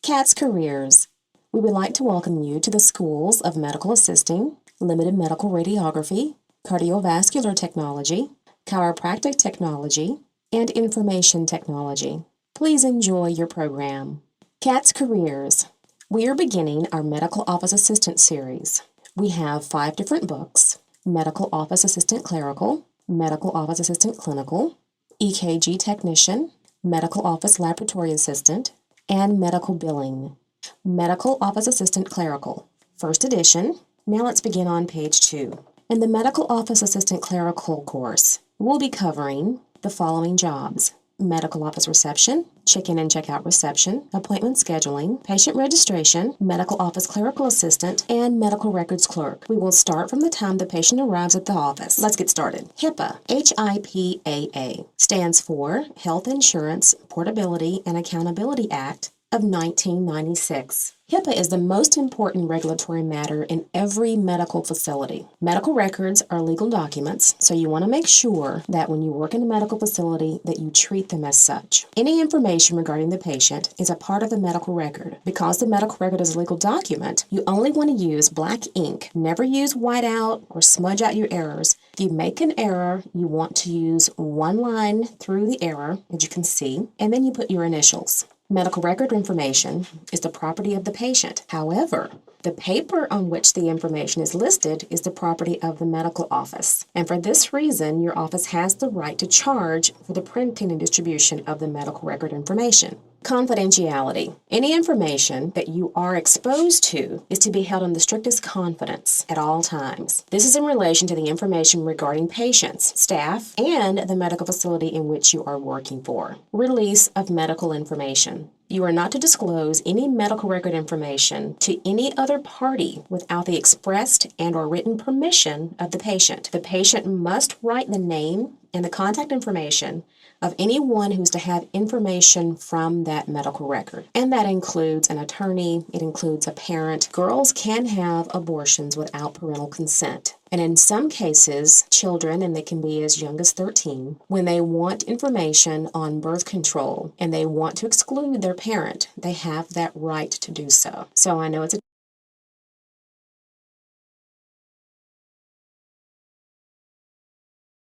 CATS Careers. We would like to welcome you to the schools of Medical Assisting, Limited Medical Radiography, Cardiovascular Technology, Chiropractic Technology, and Information Technology. Please enjoy your program. CATS Careers. We are beginning our Medical Office Assistant series. We have 5 different books: Medical Office Assistant Clerical, Medical Office Assistant Clinical, EKG Technician, Medical Office Laboratory Assistant, and Medical Billing. Medical Office Assistant Clerical, first edition. Now let's begin on page 2. In the Medical Office Assistant Clerical course, we'll be covering the following jobs: medical office reception, check-in and check-out reception, appointment scheduling, patient registration, medical office clerical assistant, and medical records clerk. We will start from the time the patient arrives at the office. Let's get started. HIPAA, HIPAA, stands for Health Insurance Portability and Accountability Act of 1996. HIPAA is the most important regulatory matter in every medical facility. Medical records are legal documents, so you want to make sure that when you work in a medical facility that you treat them as such. Any information regarding the patient is a part of the medical record. Because the medical record is a legal document, you only want to use black ink. Never use whiteout or smudge out your errors. If you make an error, you want to use one line through the error, as you can see, and then you put your initials. Medical record information is the property of the patient. However, the paper on which the information is listed is the property of the medical office. And for this reason, your office has the right to charge for the printing and distribution of the medical record information. Confidentiality. Any information that you are exposed to is to be held in the strictest confidence at all times. This is in relation to the information regarding patients, staff, and the medical facility in which you are working for. Release of medical information. You are not to disclose any medical record information to any other party without the expressed and/or written permission of the patient. The patient must write the name and the contact information of anyone who's to have information from that medical record. And that includes an attorney, it includes a parent. Girls can have abortions without parental consent. And in some cases, children, and they can be as young as 13, when they want information on birth control and they want to exclude their parent, they have that right to do so. So I know it's a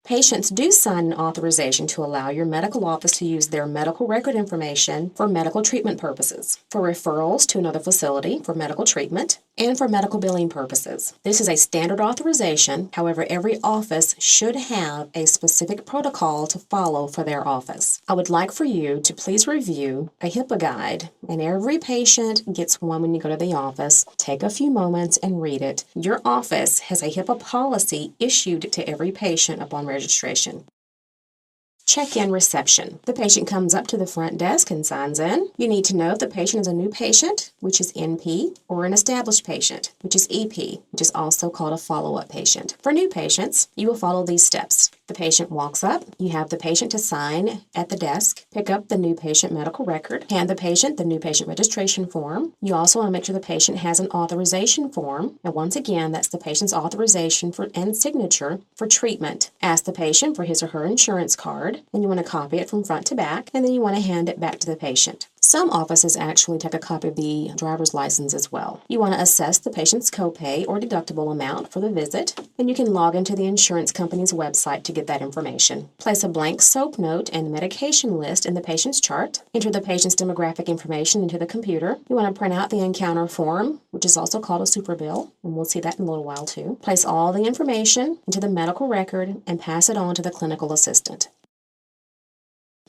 Patients do sign an authorization to allow your medical office to use their medical record information for medical treatment purposes, for referrals to another facility for medical treatment, and for medical billing purposes. This is a standard authorization. However, every office should have a specific protocol to follow for their office. I would like for you to please review a HIPAA guide, and every patient gets one when you go to the office. Take a few moments and read it. Your office has a HIPAA policy issued to every patient upon registration. Check-in reception. The patient comes up to the front desk and signs in. You need to know if the patient is a new patient, which is NP, or an established patient, which is EP, which is also called a follow-up patient. For new patients, you will follow these steps. The patient walks up, you have the patient to sign at the desk, pick up the new patient medical record, hand the patient the new patient registration form. You also want to make sure the patient has an authorization form, and once again, that's the patient's authorization and signature for treatment. Ask the patient for his or her insurance card, and you want to copy it from front to back, and then you want to hand it back to the patient. Some offices actually take a copy of the driver's license as well. You want to assess the patient's copay or deductible amount for the visit, and you can log into the insurance company's website to get that information. Place a blank soap note and medication list in the patient's chart. Enter the patient's demographic information into the computer. You want to print out the encounter form, which is also called a super bill, and we'll see that in a little while too. Place all the information into the medical record and pass it on to the clinical assistant.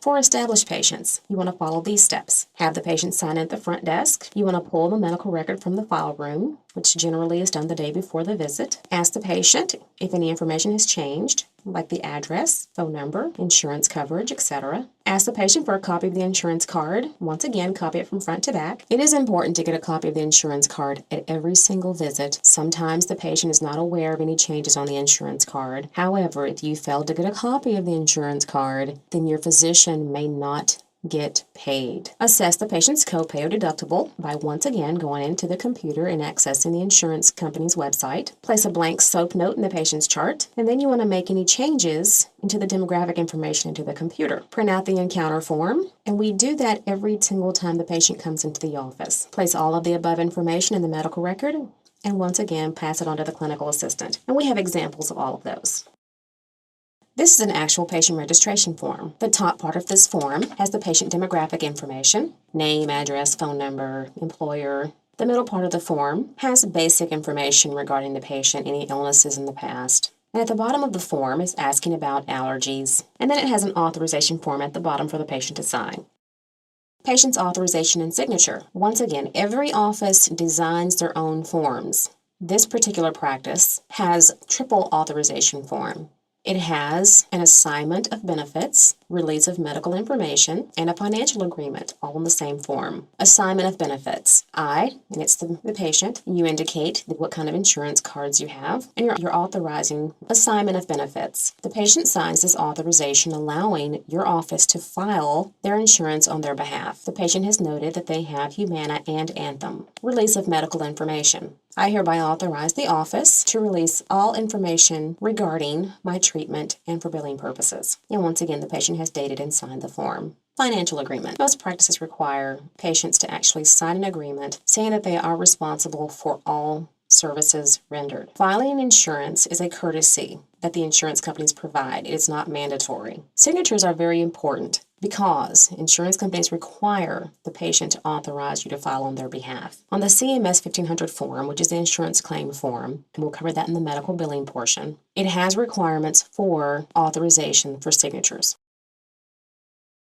For established patients, you want to follow these steps. Have the patient sign in at the front desk. You want to pull the medical record from the file room, which generally is done the day before the visit. Ask the patient if any information has changed, like the address, phone number, insurance coverage, etc. Ask the patient for a copy of the insurance card. Once again, copy it from front to back. It is important to get a copy of the insurance card at every single visit. Sometimes the patient is not aware of any changes on the insurance card. However, if you fail to get a copy of the insurance card, then your physician may not get paid. Assess the patient's copay or deductible by once again going into the computer and accessing the insurance company's website. Place a blank SOAP note in the patient's chart, and then you want to make any changes into the demographic information into the computer. Print out the encounter form, and we do that every single time the patient comes into the office. Place all of the above information in the medical record, and once again pass it on to the clinical assistant. And we have examples of all of those. This is an actual patient registration form. The top part of this form has the patient demographic information, name, address, phone number, employer. The middle part of the form has basic information regarding the patient, any illnesses in the past. And at the bottom of the form is asking about allergies. And then it has an authorization form at the bottom for the patient to sign. Patient's authorization and signature. Once again, every office designs their own forms. This particular practice has triple authorization form. It has an assignment of benefits, release of medical information, and a financial agreement, all in the same form. Assignment of benefits. And it's the patient. You indicate what kind of insurance cards you have, and you're authorizing assignment of benefits. The patient signs this authorization allowing your office to file their insurance on their behalf. The patient has noted that they have Humana and Anthem. Release of medical information. I hereby authorize the office to release all information regarding my treatment and for billing purposes. And once again, the patient has dated and signed the form. Financial agreement. Most practices require patients to actually sign an agreement saying that they are responsible for all services rendered. Filing insurance is a courtesy that the insurance companies provide. It is not mandatory. Signatures are very important because insurance companies require the patient to authorize you to file on their behalf. On the CMS 1500 form, which is the insurance claim form, and we'll cover that in the medical billing portion, it has requirements for authorization for signatures.